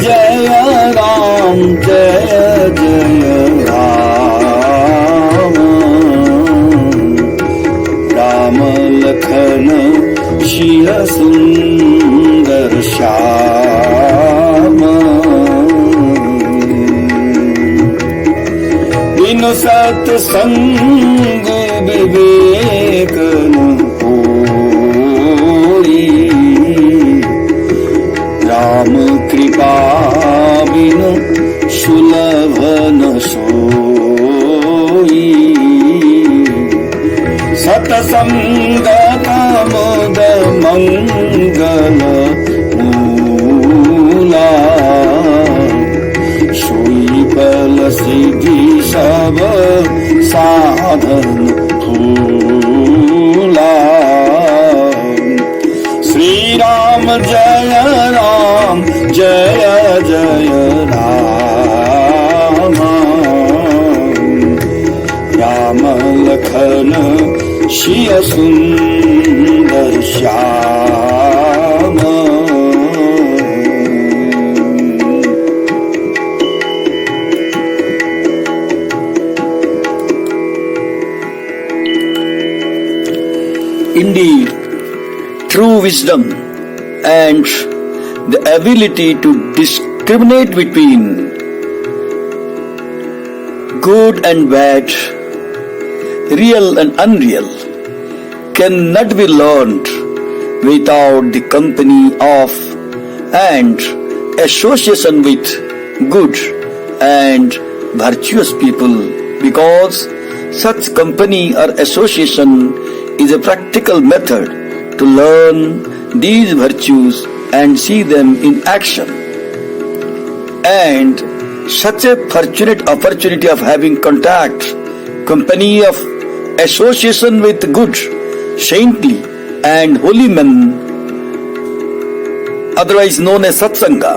जय राम जय जय राम। राम लखन सिय सुंदर श्याम। बिनु सत्संग विवेक न होई। राम कृपा बिनु सुलभ न सोई। सतसंगत मुद मंगल मूला। सोई फल सिद्धि सब साधन फूला। श्री राम जय राम जय जय राम। राम लखन सिय सुंदर Shyam. Indeed, true wisdom and the ability to discriminate between good and bad, real and unreal, cannot be learned without the company of and association with good and virtuous people, because such company or association is a practical method to learn these virtues and see them in action. And such a fortunate opportunity of having contact, company of association with good, saintly and holy men, otherwise known as satsanga,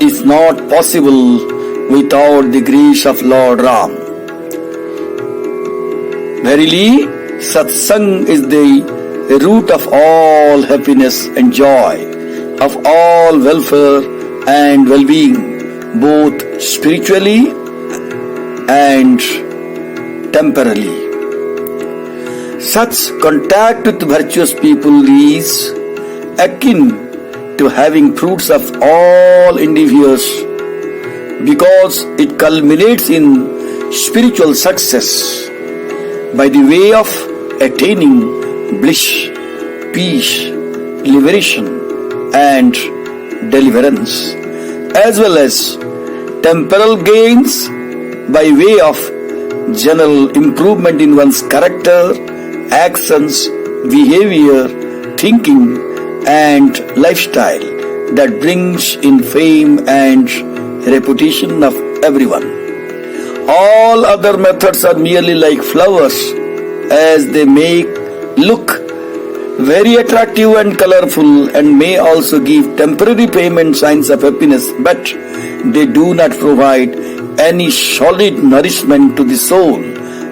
is not possible without the grace of Lord Ram. Verily, satsang is the root of all happiness and joy, of all welfare and well-being, both spiritually and temporally. Such contact with virtuous people is akin to having fruits of all endeavors, because it culminates in spiritual success by the way of attaining bliss, peace, liberation and deliverance, as well as temporal gains by way of general improvement in one's character, actions, behavior, thinking and lifestyle that brings in fame and reputation of everyone. All other methods are merely like flowers, as they make look very attractive and colorful and may also give temporary payment signs of happiness, but they do not provide any solid nourishment to the soul,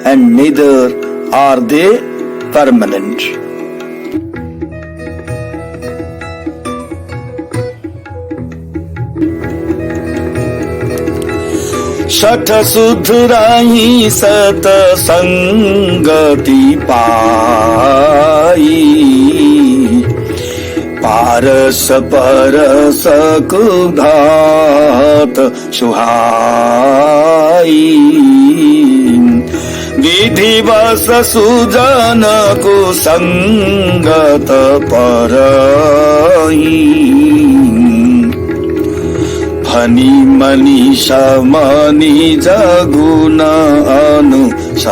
and neither are they permanent. सठ सुध राही सत संगति पाई। पारस परस कुधात सुहाई। विधिवश सुजन कुसंगत परही। फनी मनीषा मनी जगुन अनुसरही।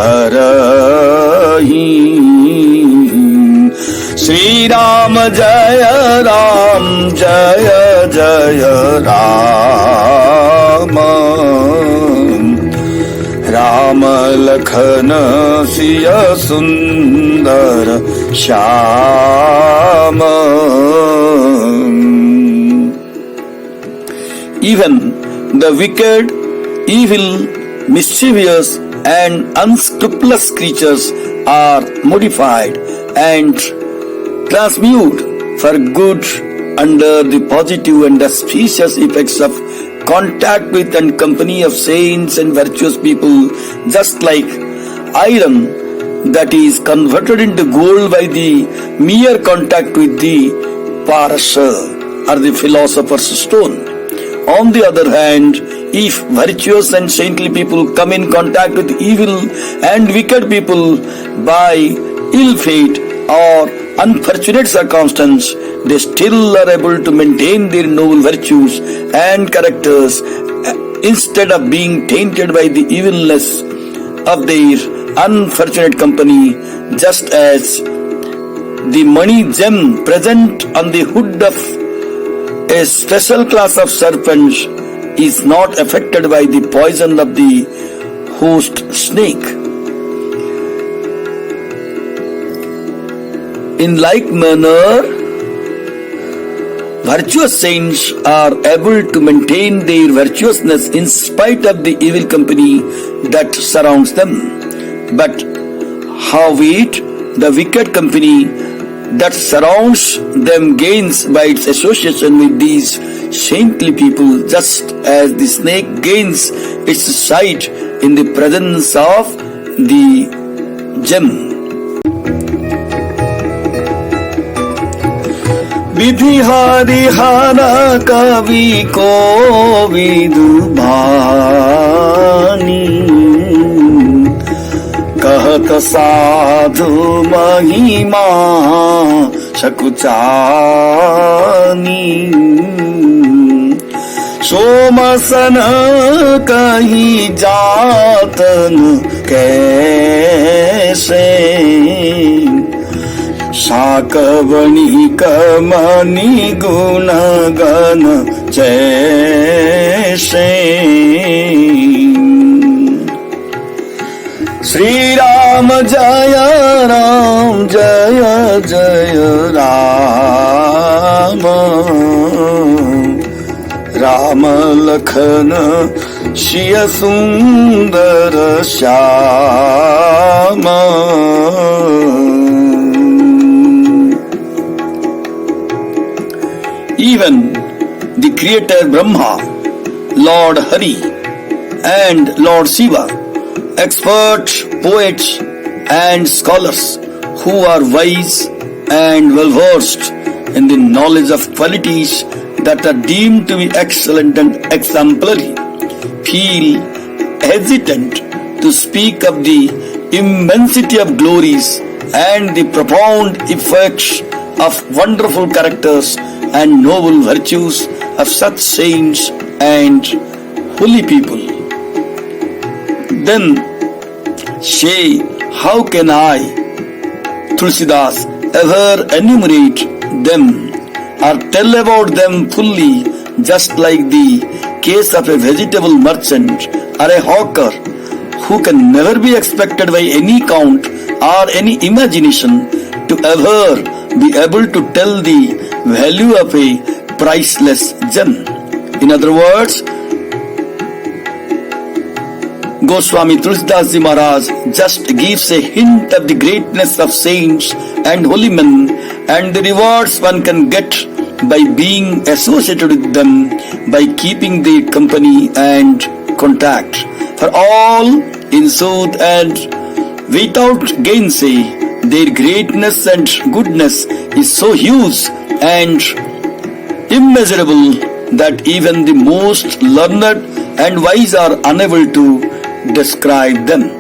श्री राम जय राम जय जय राम। राम लखन सिय सुंदर Shyam. Even the wicked, evil, mischievous and unscrupulous creatures are modified and transmute for good under the positive and auspicious effects of contact with and company of saints and virtuous people, just like iron that is converted into gold by the mere contact with the parasha or the philosopher's stone. On the other hand, if virtuous and saintly people come in contact with evil and wicked people by ill fate or unfortunate circumstance, they still are able to maintain their noble virtues and characters instead of being tainted by the evilness of their unfortunate company, just as the money gem present on the hood of a special class of serpents is not affected by the poison of the host snake. In like manner, virtuous saints are able to maintain their virtuousness in spite of the evil company that surrounds them. But howbeit, the wicked company that surrounds them gains by its association with these saintly people, just as the snake gains its sight in the presence of the gem. विधिहारी हारा कवि को विदुभानी कहत साधु महिमा सकुचानी सोमसन कही जातन कैसे साकवनी कमनी गुण गण जैसे श्री राम जय राम जय जय राम राम लखन सिय सुंदर Shyam. Even the creator Brahma, Lord Hari and Lord Shiva, expert poets and scholars who are wise and well versed in the knowledge of qualities that are deemed to be excellent and exemplary, feel hesitant to speak of the immensity of glories and the profound effects of wonderful characters and noble virtues of such saints and holy people. Then say, how can I, Tulsidas, ever enumerate them or tell about them fully, just like the case of a vegetable merchant or a hawker who can never be expected by any count or any imagination to ever be able to tell the value of a priceless gem. In other words, Goswami Tulsidas Ji Maharaj just gives a hint of the greatness of saints and holy men and the rewards one can get by being associated with them, by keeping their company and contact. For all, in sooth and without gainsay, their greatness and goodness is so huge and immeasurable that even the most learned and wise are unable to describe them.